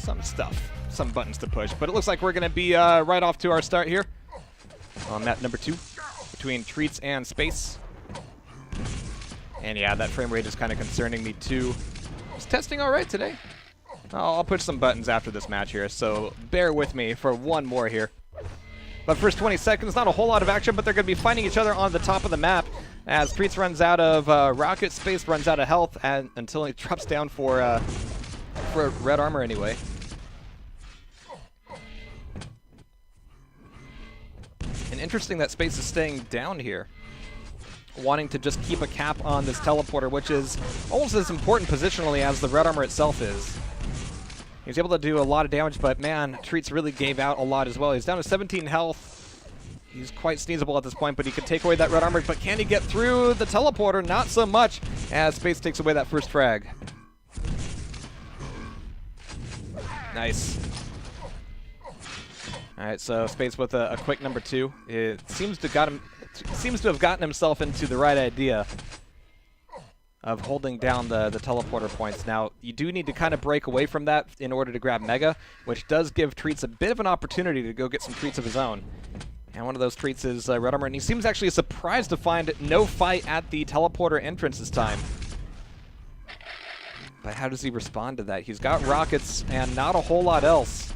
some stuff, some buttons to push. But it looks like we're going to be right off to our start here on map number 2 between Treatz and Space. And yeah, that frame rate is kind of concerning me too. It's testing all right today. I'll push some buttons after this match here, so bear with me for one more here. But first 20 seconds, not a whole lot of action, but they're going to be fighting each other on the top of the map as Treatz runs out of rocket, Space runs out of health, and until he drops down for red armor anyway. And interesting that Space is staying down here, wanting to just keep a cap on this teleporter, which is almost as important positionally as the red armor itself is. He's able to do a lot of damage, but man, Treatz really gave out a lot as well. He's down to 17 health. He's quite sneezable at this point, but he could take away that red armor. But can he get through the teleporter? Not so much, as Space takes away that first frag. Nice. All right, so Space with a quick number 2. It seems to have gotten himself into the right idea of holding down the teleporter points. Now, you do need to kind of break away from that in order to grab Mega, which does give Treatz a bit of an opportunity to go get some treats of his own. And one of those treats is red armor, and he seems actually surprised to find no fight at the teleporter entrance this time. But how does he respond to that? He's got rockets and not a whole lot else.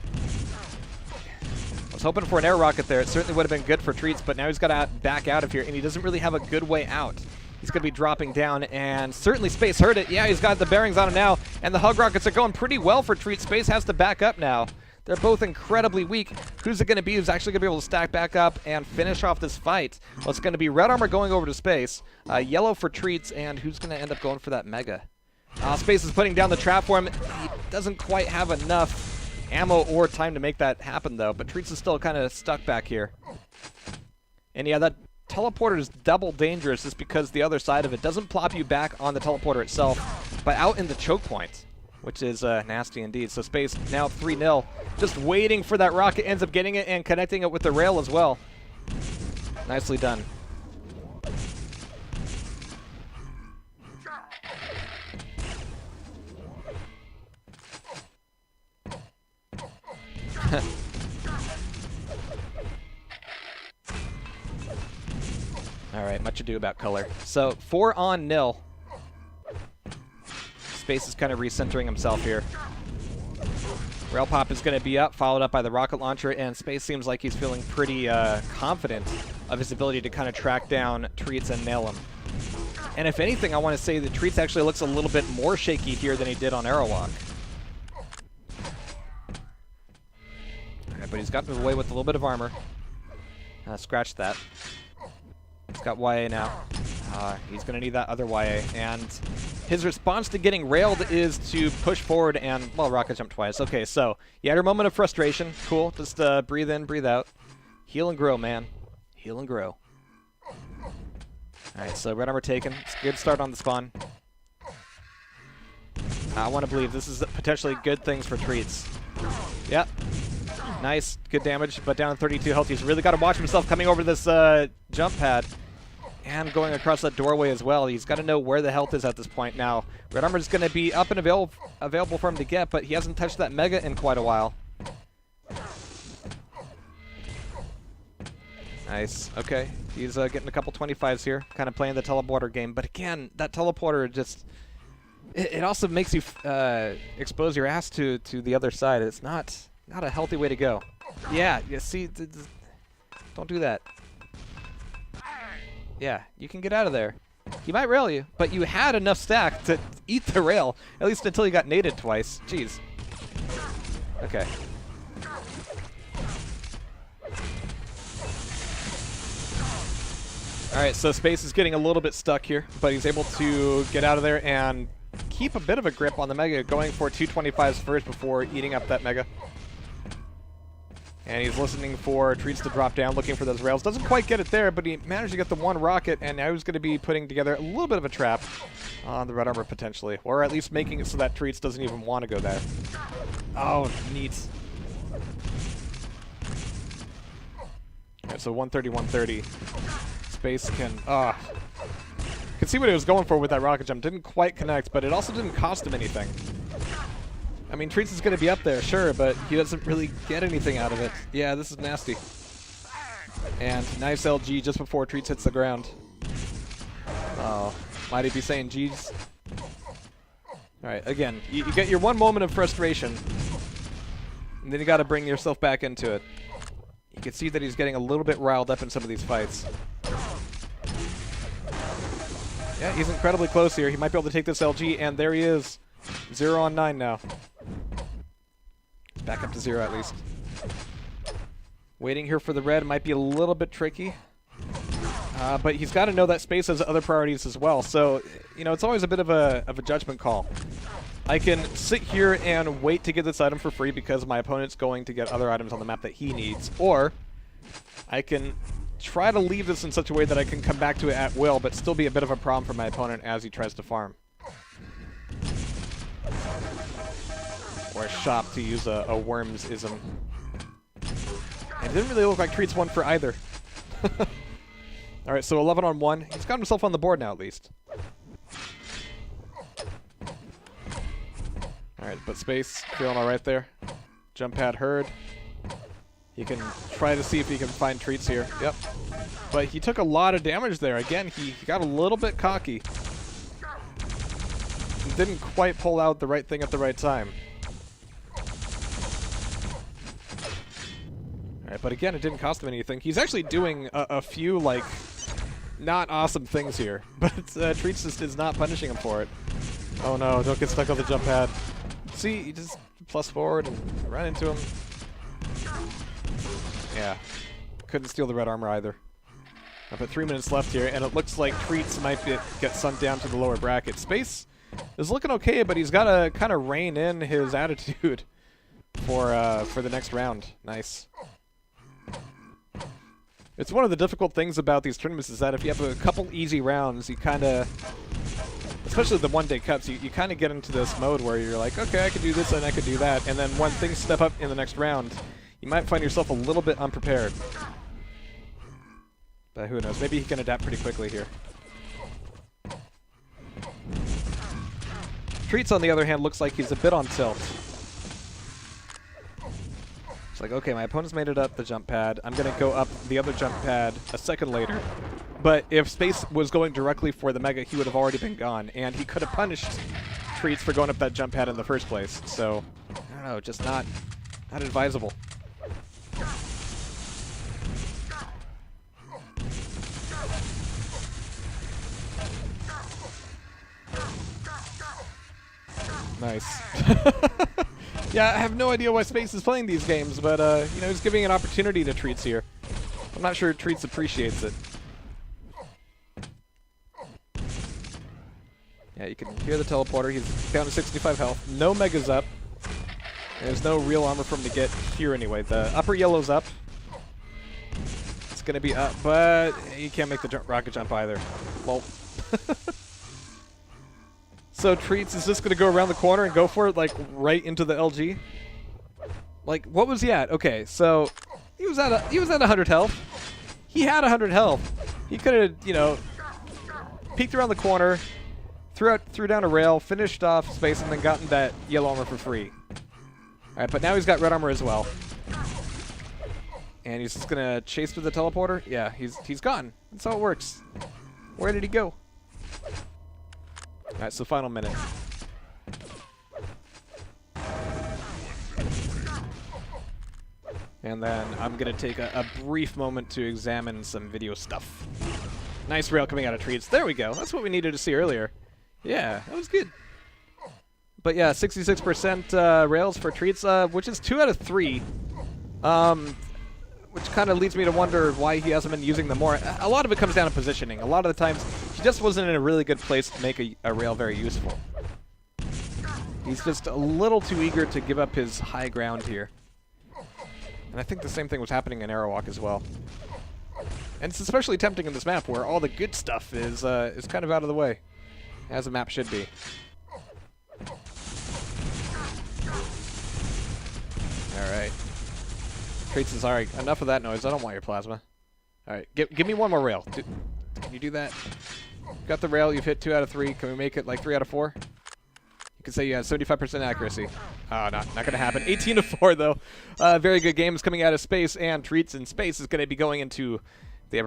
I was hoping for an air rocket there. It certainly would have been good for Treatz, but now he's got to back out of here, and he doesn't really have a good way out. He's going to be dropping down, and certainly Space heard it. Yeah, he's got the bearings on him now, and the hug rockets are going pretty well for Treatz. Space has to back up now. They're both incredibly weak. Who's it going to be who's actually going to be able to stack back up and finish off this fight? Well, it's going to be red armor going over to Space, yellow for Treatz, and who's going to end up going for that Mega? Space is putting down the trap for him. He doesn't quite have enough ammo or time to make that happen, though, but Treatz is still kind of stuck back here. And yeah, that teleporter is double dangerous just because the other side of it doesn't plop you back on the teleporter itself, but out in the choke point, which is nasty indeed. So Space now 3-0, just waiting for that rocket, ends up getting it and connecting it with the rail as well. Nicely done. All right, much ado about color. So 4-0. Space is kind of recentering himself here. Rail pop is going to be up, followed up by the rocket launcher, and Space seems like he's feeling pretty confident of his ability to kind of track down Treatz and nail him. And if anything, I want to say that Treatz actually looks a little bit more shaky here than he did on Aerowalk. All right, but he's gotten away with a little bit of armor. Scratch that. He's got YA now. He's going to need that other YA. And his response to getting railed is to push forward and, well, rocket jump twice. Okay, so you had your moment of frustration. Cool. Just breathe in, breathe out. Heal and grow, man. Heal and grow. All right, so red armor taken. It's a good start on the spawn. I want to believe this is potentially good things for Treatz. Yep. Nice. Good damage, but down to 32 health. He's really got to watch himself coming over this jump pad. And going across that doorway as well. He's got to know where the health is at this point now. Red armor is going to be up and available for him to get, but he hasn't touched that Mega in quite a while. Nice. Okay. He's getting a couple 25s here. Kind of playing the teleporter game. But again, that teleporter just... It also makes you expose your ass to the other side. It's not a healthy way to go. Yeah. You see... Don't do that. Yeah, you can get out of there. He might rail you, but you had enough stack to eat the rail, at least until you got naded twice. Jeez. Okay. Alright, so Space is getting a little bit stuck here, but he's able to get out of there and keep a bit of a grip on the Mega, going for 225s first before eating up that Mega. And he's listening for Treatz to drop down, looking for those rails. Doesn't quite get it there, but he managed to get the one rocket, and now he's going to be putting together a little bit of a trap on the red armor, potentially. Or at least making it so that Treatz doesn't even want to go there. Oh, neat. Alright, so 130, 130. Space can... Can see what he was going for with that rocket jump. Didn't quite connect, but it also didn't cost him anything. I mean, Treatz is going to be up there, sure, but he doesn't really get anything out of it. Yeah, this is nasty. And nice LG just before Treatz hits the ground. Oh, might he be saying G's? Alright, again, you get your one moment of frustration, and then you got to bring yourself back into it. You can see that he's getting a little bit riled up in some of these fights. Yeah, he's incredibly close here. He might be able to take this LG, and there he is. 0 on 9 now. Back up to 0 at least. Waiting here for the red might be a little bit tricky. But he's got to know that space has other priorities as well. So, you know, it's always a bit of a judgment call. I can sit here and wait to get this item for free because my opponent's going to get other items on the map that he needs. Or I can try to leave this in such a way that I can come back to it at will, but still be a bit of a problem for my opponent as he tries to farm. Or a shop, to use a Worms-ism. And it didn't really look like Treatz won for either. Alright, so 11 on 1. He's got himself on the board now, at least. Alright, but space, feeling alright there. Jump pad heard. He can try to see if he can find Treatz here. Yep. But he took a lot of damage there. Again, he got a little bit cocky. He didn't quite pull out the right thing at the right time. Alright, but again, it didn't cost him anything. He's actually doing a few, like, not awesome things here. But Treatz just is not punishing him for it. Oh no, don't get stuck on the jump pad. See, you just plus forward and run into him. Yeah. Couldn't steal the red armor either. But 3 minutes left here, and it looks like Treatz might get sunk down to the lower bracket. Space is looking okay, but he's got to kind of rein in his attitude for the next round. Nice. It's one of the difficult things about these tournaments is that if you have a couple easy rounds, you kind of, especially the one-day cups, you kind of get into this mode where you're like, okay, I could do this and I could do that, and then when things step up in the next round, you might find yourself a little bit unprepared. But who knows, maybe he can adapt pretty quickly here. Treatz, on the other hand, looks like he's a bit on tilt. It's like, okay, my opponent's made it up the jump pad. I'm going to go up the other jump pad a second later. But if space was going directly for the Mega, he would have already been gone. And he could have punished Treatz for going up that jump pad in the first place. So, I don't know, just not advisable. Nice. Yeah, I have no idea why Space is playing these games, but, you know, he's giving an opportunity to Treatz here. I'm not sure Treatz appreciates it. Yeah, you can hear the teleporter. He's down to 65 health. No Megas up. There's no real armor for him to get here anyway. The upper yellow's up. It's going to be up, but he can't make the rocket jump either. Well. So Treatz is just going to go around the corner and go for it, like, right into the LG? Like, what was he at? Okay, so he was at 100 health. He had 100 health. He could have, you know, peeked around the corner, threw down a rail, finished off space, and then gotten that yellow armor for free. Alright, but now he's got red armor as well. And he's just going to chase through the teleporter? Yeah, he's gone. That's how it works. Where did he go? Alright, so final minute. And then I'm going to take a brief moment to examine some video stuff. Nice rail coming out of Treatz. There we go. That's what we needed to see earlier. Yeah, that was good. But yeah, 66% rails for Treatz, which is 2 out of 3. Which kind of leads me to wonder why he hasn't been using them more. A lot of it comes down to positioning. A lot of the times, he just wasn't in a really good place to make a rail very useful. He's just a little too eager to give up his high ground here. And I think the same thing was happening in Aerowalk as well. And it's especially tempting in this map where all the good stuff is kind of out of the way, as a map should be. Alright. Treatz is alright. Enough of that noise. I don't want your plasma. Alright, give me one more rail. Can you do that? Got the rail. You've hit 2 out of 3. Can we make it like 3 out of 4? You could say you have 75% accuracy. Oh, not going to happen. 18-4 though. Very good games coming out of space, and Treatz in space is going to be going into the